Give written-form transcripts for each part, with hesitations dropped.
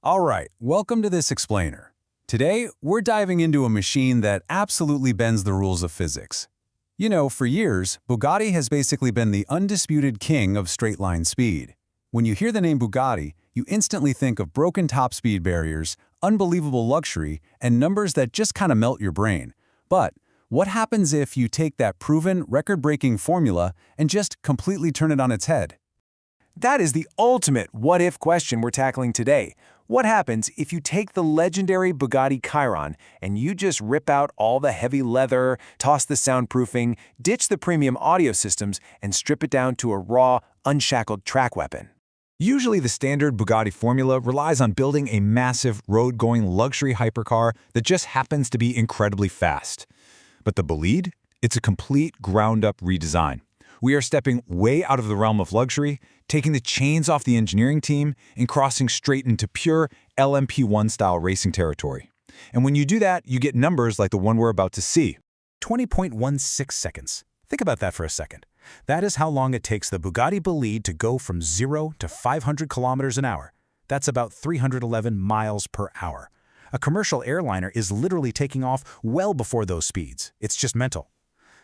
All right, welcome to this explainer. Today, we're diving into a machine that absolutely bends the rules of physics. You know, for years, Bugatti has basically been the undisputed king of straight-line speed. When you hear the name Bugatti, you instantly think of broken top speed barriers, unbelievable luxury, and numbers that just kind of melt your brain. But what happens if you take that proven, record-breaking formula and just completely turn it on its head? That is the ultimate what-if question we're tackling today. What happens if you take the legendary Bugatti Chiron and you just rip out all the heavy leather, toss the soundproofing, ditch the premium audio systems, and strip it down to a raw, unshackled track weapon? Usually the standard Bugatti formula relies on building a massive, road-going luxury hypercar that just happens to be incredibly fast. But the Bolide? It's a complete ground-up redesign. We are stepping way out of the realm of luxury, taking the chains off the engineering team, and crossing straight into pure LMP1-style racing territory. And when you do that, you get numbers like the one we're about to see. 20.16 seconds. Think about that for a second. That is how long it takes the Bugatti Bolide to go from 0 to 500 kilometers an hour. That's about 311 miles per hour. A commercial airliner is literally taking off well before those speeds. It's just mental.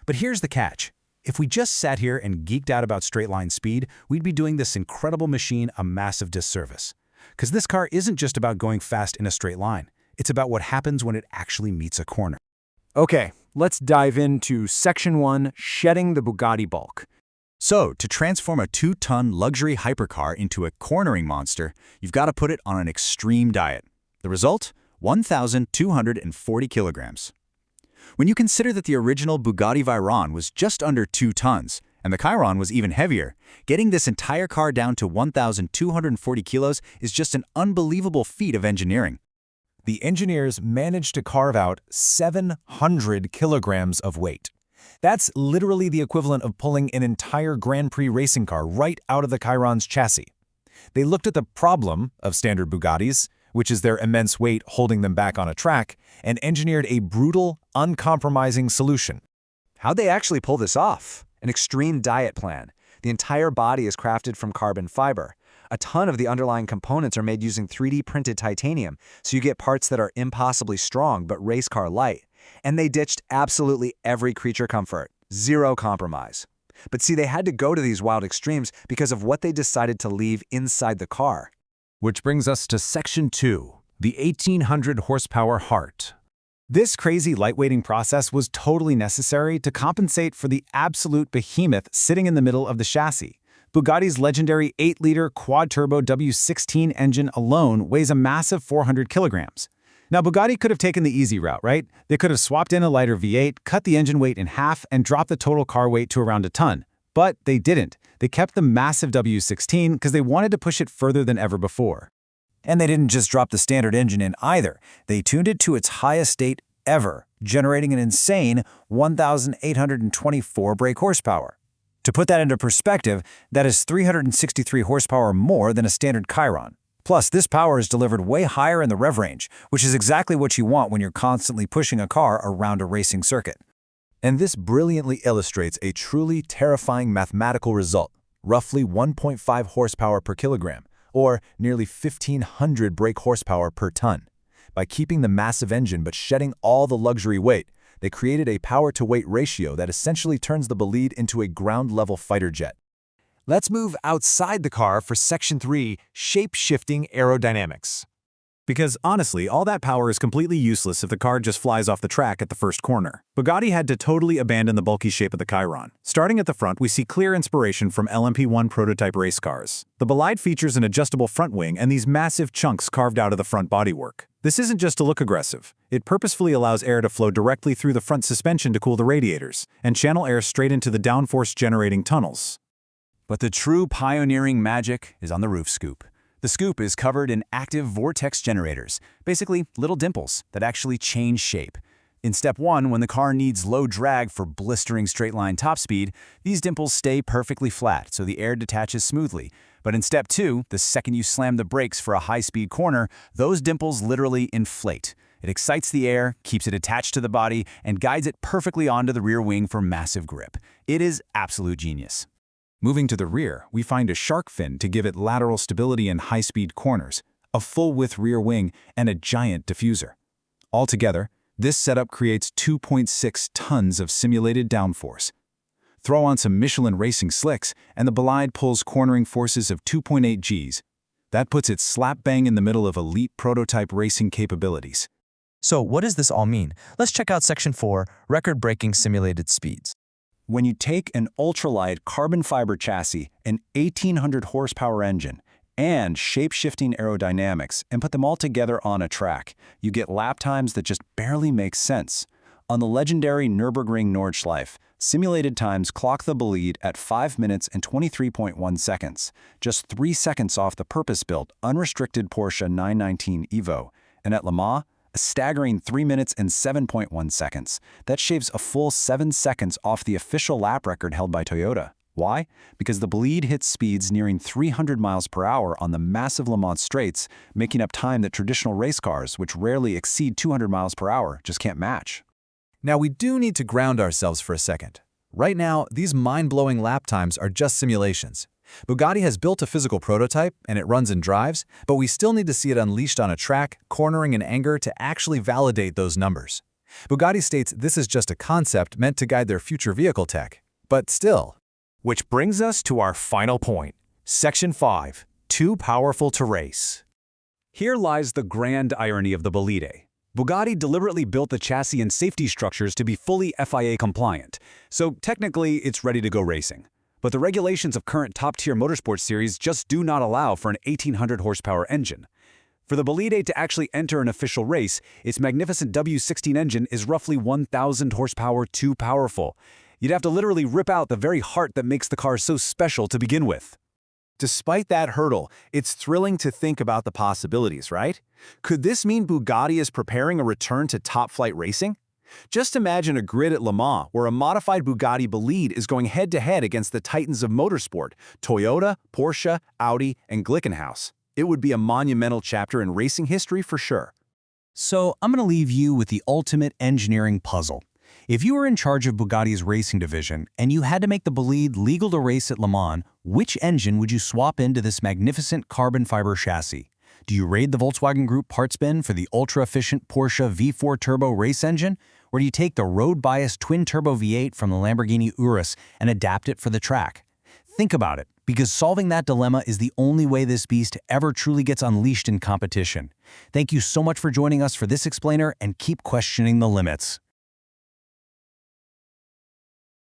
But here's the catch. If we just sat here and geeked out about straight-line speed, we'd be doing this incredible machine a massive disservice. Because this car isn't just about going fast in a straight line. It's about what happens when it actually meets a corner. Okay, let's dive into Section 1, Shedding the Bugatti Bulk. So, to transform a 2-ton luxury hypercar into a cornering monster, you've got to put it on an extreme diet. The result? 1,240 kilograms. When you consider that the original Bugatti Veyron was just under 2 tons, and the Chiron was even heavier, getting this entire car down to 1,240 kilos is just an unbelievable feat of engineering. The engineers managed to carve out 700 kilograms of weight. That's literally the equivalent of pulling an entire Grand Prix racing car right out of the Chiron's chassis. They looked at the problem of standard Bugattis, which is their immense weight holding them back on a track, and engineered a brutal, uncompromising solution. How'd they actually pull this off? An extreme diet plan. The entire body is crafted from carbon fiber. A ton of the underlying components are made using 3D printed titanium, so you get parts that are impossibly strong but race car light. And they ditched absolutely every creature comfort. Zero compromise. But see, they had to go to these wild extremes because of what they decided to leave inside the car. Which brings us to Section 2, the 1,800 horsepower heart. This crazy lightweighting process was totally necessary to compensate for the absolute behemoth sitting in the middle of the chassis. Bugatti's legendary 8-liter quad-turbo W16 engine alone weighs a massive 400 kilograms. Now, Bugatti could have taken the easy route, right? They could have swapped in a lighter V8, cut the engine weight in half, and dropped the total car weight to around a ton. But they didn't. They kept the massive W16 because they wanted to push it further than ever before. And they didn't just drop the standard engine in either. They tuned it to its highest state ever, generating an insane 1,824 brake horsepower. To put that into perspective, that is 363 horsepower more than a standard Chiron. Plus, this power is delivered way higher in the rev range, which is exactly what you want when you're constantly pushing a car around a racing circuit. And this brilliantly illustrates a truly terrifying mathematical result, roughly 1.5 horsepower per kilogram, or nearly 1,500 brake horsepower per ton. By keeping the massive engine but shedding all the luxury weight, they created a power-to-weight ratio that essentially turns the Bolide into a ground-level fighter jet. Let's move outside the car for Section 3, shape-shifting aerodynamics. Because honestly, all that power is completely useless if the car just flies off the track at the first corner. Bugatti had to totally abandon the bulky shape of the Chiron. Starting at the front, we see clear inspiration from LMP1 prototype race cars. The Bolide features an adjustable front wing and these massive chunks carved out of the front bodywork. This isn't just to look aggressive. It purposefully allows air to flow directly through the front suspension to cool the radiators, and channel air straight into the downforce-generating tunnels. But the true pioneering magic is on the roof scoop. The scoop is covered in active vortex generators, basically little dimples that actually change shape. In step 1, when the car needs low drag for blistering straight-line top speed, these dimples stay perfectly flat so the air detaches smoothly. But in step 2, the second you slam the brakes for a high-speed corner, those dimples literally inflate. It excites the air, keeps it attached to the body, and guides it perfectly onto the rear wing for massive grip. It is absolute genius. Moving to the rear, we find a shark fin to give it lateral stability in high-speed corners, a full-width rear wing, and a giant diffuser. Altogether, this setup creates 2.6 tons of simulated downforce. Throw on some Michelin racing slicks, and the Bolide pulls cornering forces of 2.8 Gs. That puts it slap bang in the middle of elite prototype racing capabilities. So what does this all mean? Let's check out Section 4, Record-Breaking Simulated Speeds. When you take an ultralight carbon fiber chassis, an 1,800 horsepower engine, and shape-shifting aerodynamics and put them all together on a track, you get lap times that just barely make sense. On the legendary Nürburgring Nordschleife, simulated times clock the Bolide at 5 minutes and 23.1 seconds, just 3 seconds off the purpose-built, unrestricted Porsche 919 Evo, and at Le Mans, a staggering 3 minutes and 7.1 seconds. That shaves a full 7 seconds off the official lap record held by Toyota. Why? Because the Bolide hits speeds nearing 300 miles per hour on the massive Le Mans straights, making up time that traditional race cars, which rarely exceed 200 miles per hour, just can't match. Now, we do need to ground ourselves for a second. Right now, these mind-blowing lap times are just simulations. Bugatti has built a physical prototype, and it runs and drives, but we still need to see it unleashed on a track, cornering in anger to actually validate those numbers. Bugatti states this is just a concept meant to guide their future vehicle tech. But still. Which brings us to our final point. Section 5, Too Powerful to Race. Here lies the grand irony of the Bolide. Bugatti deliberately built the chassis and safety structures to be fully FIA compliant, so technically it's ready to go racing. But the regulations of current top-tier motorsports series just do not allow for an 1,800 horsepower engine. For the Bolide to actually enter an official race, its magnificent W16 engine is roughly 1,000 horsepower too powerful. You'd have to literally rip out the very heart that makes the car so special to begin with. Despite that hurdle, it's thrilling to think about the possibilities, right? Could this mean Bugatti is preparing a return to top-flight racing? Just imagine a grid at Le Mans where a modified Bugatti Bolide is going head-to-head against the titans of motorsport, Toyota, Porsche, Audi, and Glickenhaus. It would be a monumental chapter in racing history for sure. So I'm going to leave you with the ultimate engineering puzzle. If you were in charge of Bugatti's racing division and you had to make the Bolide legal to race at Le Mans, which engine would you swap into this magnificent carbon fiber chassis? Do you raid the Volkswagen Group parts bin for the ultra-efficient Porsche V4 turbo race engine? Or do you take the road-biased twin-turbo V8 from the Lamborghini Urus and adapt it for the track? Think about it, because solving that dilemma is the only way this beast ever truly gets unleashed in competition. Thank you so much for joining us for this explainer, and keep questioning the limits.